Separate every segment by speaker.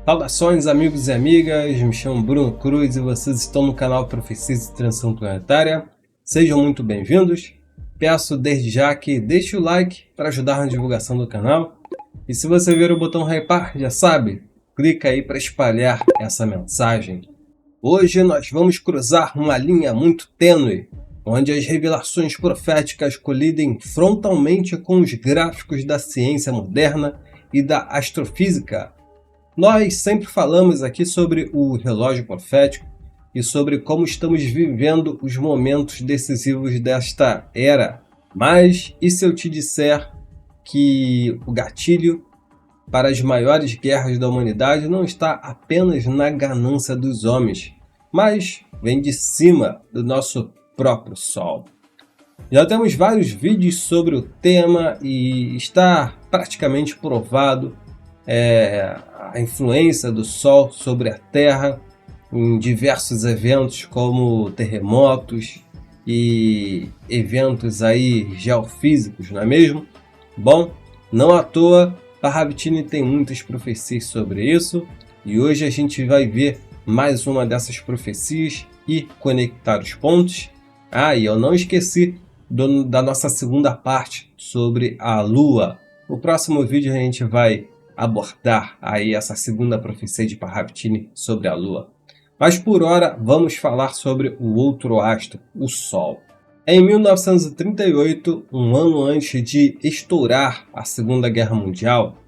Speaker 1: Saudações, amigos e amigas, me chamo Bruno Cruz e vocês estão no canal Profecias de Transição Planetária. Sejam muito bem-vindos. Peço desde já que deixe o like para ajudar na divulgação do canal. E se você ver o botão hypar, já sabe, clica aí para espalhar essa mensagem. Hoje nós vamos cruzar uma linha muito tênue, onde as revelações proféticas colidem frontalmente com os gráficos da ciência moderna e da astrofísica. Nós sempre falamos aqui sobre o relógio profético e sobre como estamos vivendo os momentos decisivos desta era. Mas e se eu te disser que o gatilho para as maiores guerras da humanidade não está apenas na ganância dos homens, mas vem de cima do nosso próprio Sol? Já temos vários vídeos sobre o tema e está praticamente provado a influência do Sol sobre a Terra em diversos eventos como terremotos e eventos aí geofísicos, não é mesmo? Bom, não à toa, Parravicini tem muitas profecias sobre isso e hoje a gente vai ver mais uma dessas profecias e conectar os pontos. E eu não esqueci da nossa segunda parte sobre a Lua. No próximo vídeo a gente vai abordar aí essa segunda profecia de Parravicini sobre a Lua. Mas por hora vamos falar sobre o outro astro, o Sol. Em 1938, um ano antes de estourar a Segunda Guerra Mundial,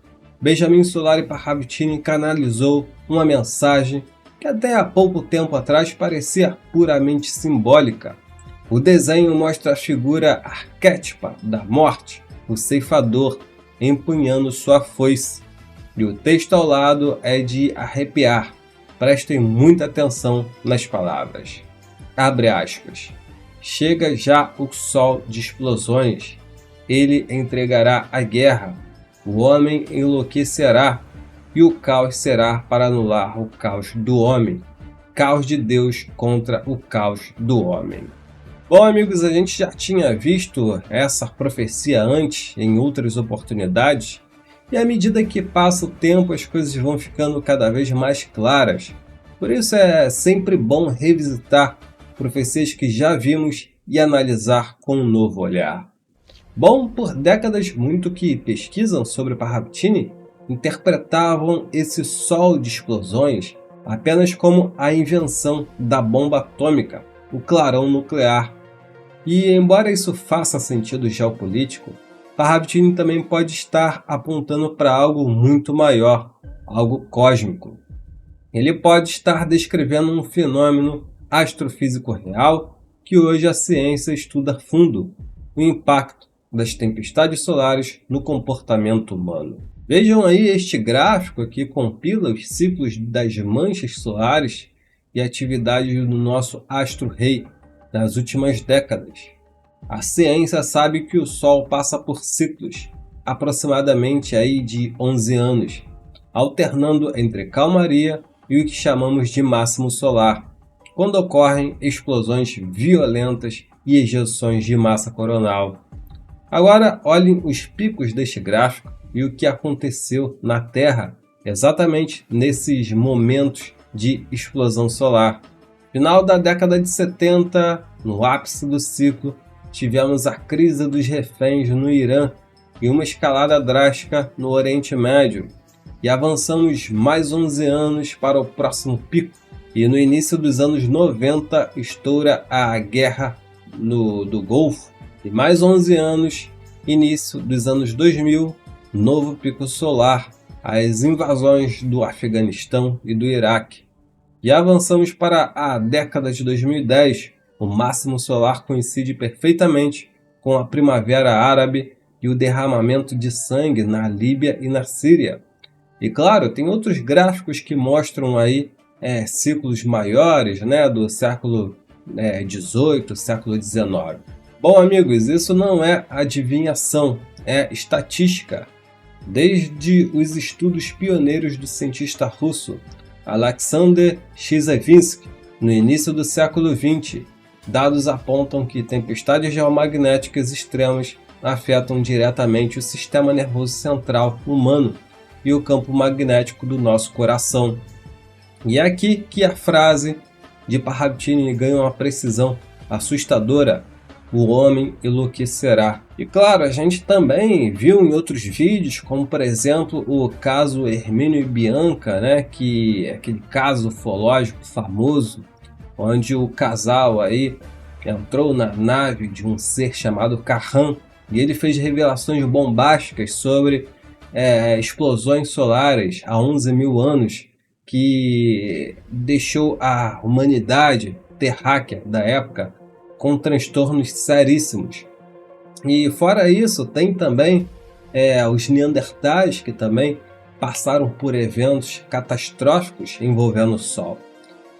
Speaker 1: Benjamin Solari Parravicini canalizou uma mensagem que até há pouco tempo atrás parecia puramente simbólica. O desenho mostra a figura arquétipa da morte, o ceifador, empunhando sua foice. E o texto ao lado é de arrepiar. Prestem muita atenção nas palavras. Abre aspas. Chega já o sol de explosões. Ele entregará a guerra. O homem enlouquecerá. E o caos será para anular o caos do homem. Caos de Deus contra o caos do homem. Bom, amigos, a gente já tinha visto essa profecia antes, em outras oportunidades. E à medida que passa o tempo, as coisas vão ficando cada vez mais claras. Por isso é sempre bom revisitar profecias que já vimos e analisar com um novo olhar. Bom, por décadas, muito que pesquisam sobre Parravicini interpretavam esse sol de explosões apenas como a invenção da bomba atômica, o clarão nuclear. E embora isso faça sentido geopolítico, Parravicini também pode estar apontando para algo muito maior, algo cósmico. Ele pode estar descrevendo um fenômeno astrofísico real que hoje a ciência estuda a fundo, o impacto das tempestades solares no comportamento humano. Vejam aí este gráfico que compila os ciclos das manchas solares e atividades do nosso astro-rei nas últimas décadas. A ciência sabe que o Sol passa por ciclos, aproximadamente aí de 11 anos, alternando entre calmaria e o que chamamos de máximo solar, quando ocorrem explosões violentas e ejeções de massa coronal. Agora olhem os picos deste gráfico e o que aconteceu na Terra exatamente nesses momentos de explosão solar. Final da década de 70, no ápice do ciclo, tivemos a crise dos reféns no Irã e uma escalada drástica no Oriente Médio. E avançamos mais 11 anos para o próximo pico. E no início dos anos 90 estoura a guerra do Golfo. E mais 11 anos, início dos anos 2000, novo pico solar, as invasões do Afeganistão e do Iraque. E avançamos para a década de 2010, o máximo solar coincide perfeitamente com a Primavera Árabe e o derramamento de sangue na Líbia e na Síria. E claro, tem outros gráficos que mostram aí ciclos maiores, do século XVIII, século XIX. Bom, amigos, isso não é adivinhação, é estatística. Desde os estudos pioneiros do cientista russo Alexander Chizhevinsky, no início do século XX, dados apontam que tempestades geomagnéticas extremas afetam diretamente o sistema nervoso central humano e o campo magnético do nosso coração. E é aqui que a frase de Parravitini ganha uma precisão assustadora: o homem enlouquecerá. E claro, a gente também viu em outros vídeos, como por exemplo o caso Hermínio e Bianca, né, que é aquele caso ufológico famoso, onde o casal aí entrou na nave de um ser chamado Kahan, e ele fez revelações bombásticas sobre explosões solares há 11 mil anos, que deixou a humanidade terráquea da época com transtornos seríssimos. E fora isso, tem também os neandertais, que também passaram por eventos catastróficos envolvendo o Sol.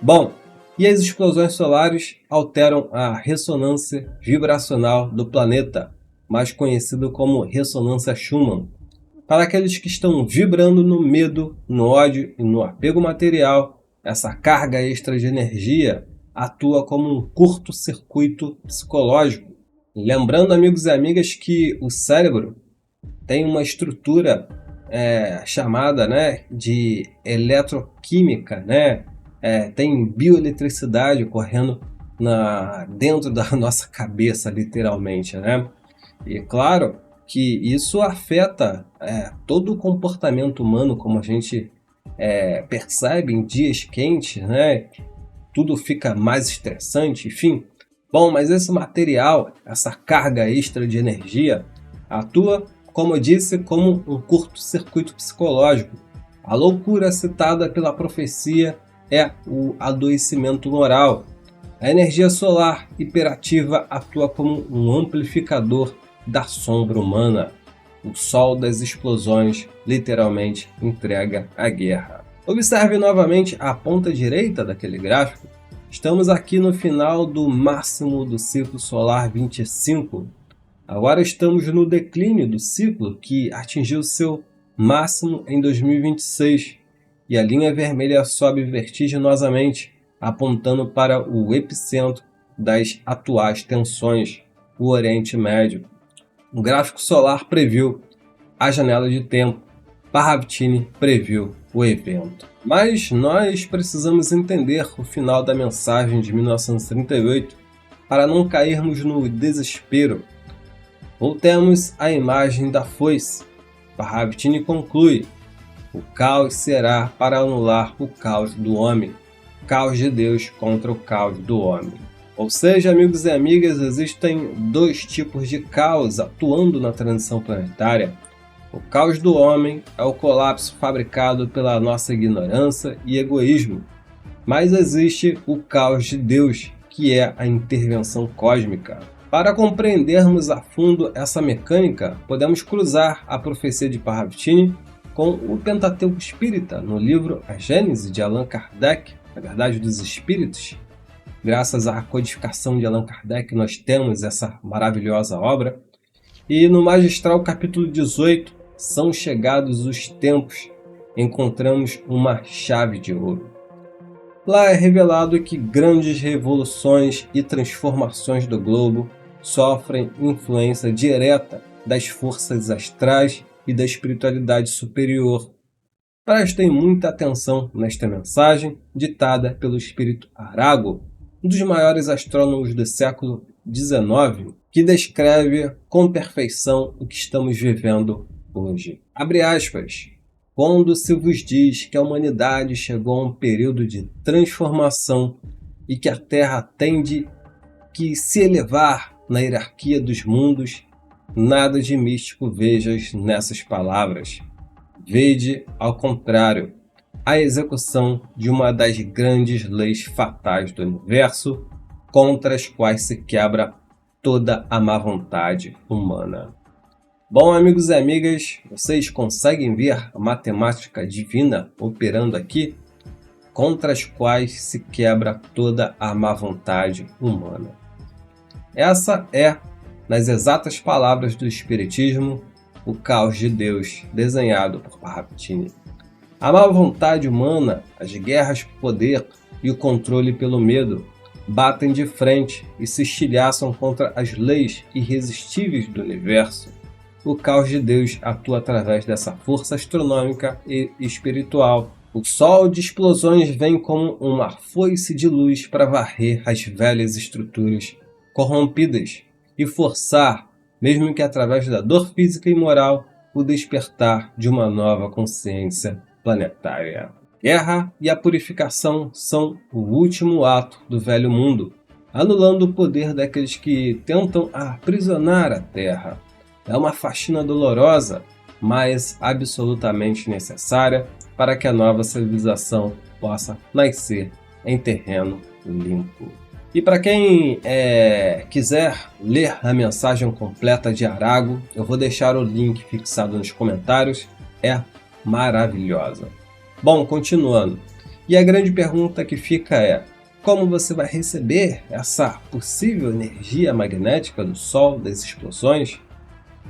Speaker 1: Bom, e as explosões solares alteram a ressonância vibracional do planeta, mais conhecido como ressonância Schumann. Para aqueles que estão vibrando no medo, no ódio e no apego material, essa carga extra de energia atua como um curto-circuito psicológico. Lembrando, amigos e amigas, que o cérebro tem uma estrutura chamada, né, de eletroquímica, né? Tem bioeletricidade correndo dentro da nossa cabeça, literalmente, né? E claro que isso afeta todo o comportamento humano, como a gente percebe em dias quentes, né? Tudo fica mais estressante, enfim. Bom, mas esse material, essa carga extra de energia, atua, como eu disse, como um curto-circuito psicológico. A loucura citada pela profecia é o adoecimento moral. A energia solar hiperativa atua como um amplificador da sombra humana. O sol das explosões literalmente entrega a guerra. Observe novamente a ponta direita daquele gráfico. Estamos aqui no final do máximo do ciclo solar 25. Agora estamos no declínio do ciclo, que atingiu seu máximo em 2026. E a linha vermelha sobe vertiginosamente, apontando para o epicentro das atuais tensões, o Oriente Médio. O gráfico solar previu a janela de tempo. Parravitini previu o evento. Mas nós precisamos entender o final da mensagem de 1938 para não cairmos no desespero. Voltemos à imagem da foice. Parravitini conclui: o caos será para anular o caos do homem. Caos de Deus contra o caos do homem. Ou seja, amigos e amigas, existem dois tipos de caos atuando na transição planetária. O caos do homem é o colapso fabricado pela nossa ignorância e egoísmo. Mas existe o caos de Deus, que é a intervenção cósmica. Para compreendermos a fundo essa mecânica, podemos cruzar a profecia de Parravitini com o Pentateuco Espírita, no livro A Gênese, de Allan Kardec, A Verdade dos Espíritos. Graças à codificação de Allan Kardec, nós temos essa maravilhosa obra. E no Magistral capítulo 18, São Chegados os Tempos, encontramos uma chave de ouro. Lá é revelado que grandes revoluções e transformações do globo sofrem influência direta das forças astrais e da espiritualidade superior. Prestem muita atenção nesta mensagem, ditada pelo espírito Arago, um dos maiores astrônomos do século XIX, que descreve com perfeição o que estamos vivendo hoje. Abre aspas. Quando se vos diz que a humanidade chegou a um período de transformação e que a Terra tende que se elevar na hierarquia dos mundos, nada de místico vejas nessas palavras. Vede, ao contrário, a execução de uma das grandes leis fatais do universo, contra as quais se quebra toda a má vontade humana. Bom, amigos e amigas, vocês conseguem ver a matemática divina operando aqui? Contra as quais se quebra toda a má vontade humana. Essa é, nas exatas palavras do Espiritismo, o caos de Deus desenhado por Parravitini. A má vontade humana, as guerras por poder e o controle pelo medo batem de frente e se estilhaçam contra as leis irresistíveis do universo. o caos de Deus atua através dessa força astronômica e espiritual. O sol de explosões vem como uma foice de luz para varrer as velhas estruturas corrompidas e forçar, mesmo que através da dor física e moral, o despertar de uma nova consciência planetária. Guerra e a purificação são o último ato do velho mundo, anulando o poder daqueles que tentam aprisionar a Terra. É uma faxina dolorosa, mas absolutamente necessária para que a nova civilização possa nascer em terreno limpo. E para quem quiser ler a mensagem completa de Arago, eu vou deixar o link fixado nos comentários. É maravilhosa. Bom, continuando. E a grande pergunta que fica é: como você vai receber essa possível energia magnética do Sol, das explosões?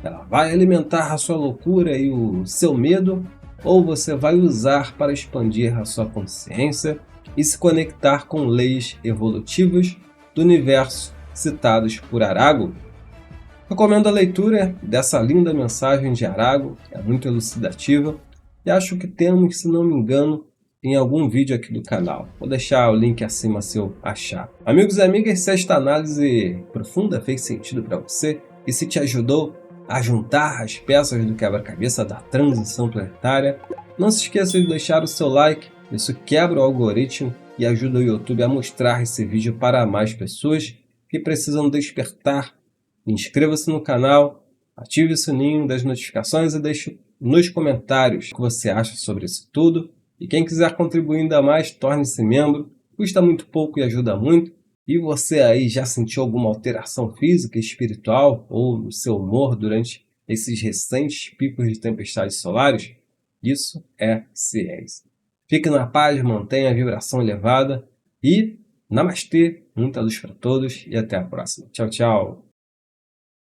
Speaker 1: Ela vai alimentar a sua loucura e o seu medo? Ou você vai usar para expandir a sua consciência e se conectar com leis evolutivas do universo citados por Arago? Recomendo a leitura dessa linda mensagem de Arago, é muito elucidativa, e acho que temos, se não me engano, em algum vídeo aqui do canal. Vou deixar o link acima se eu achar. Amigos e amigas, se esta análise profunda fez sentido para você e se te ajudou a juntar as peças do quebra-cabeça da transição planetária, não se esqueça de deixar o seu like, isso quebra o algoritmo e ajuda o YouTube a mostrar esse vídeo para mais pessoas que precisam despertar. Inscreva-se no canal, ative o sininho das notificações e deixe nos comentários o que você acha sobre isso tudo. E quem quiser contribuir ainda mais, torne-se membro, custa muito pouco e ajuda muito. E você aí já sentiu alguma alteração física e espiritual ou no seu humor durante esses recentes picos de tempestades solares? Isso é ciência. Fique na paz, mantenha a vibração elevada e namastê, muita luz para todos e até a próxima. Tchau, tchau!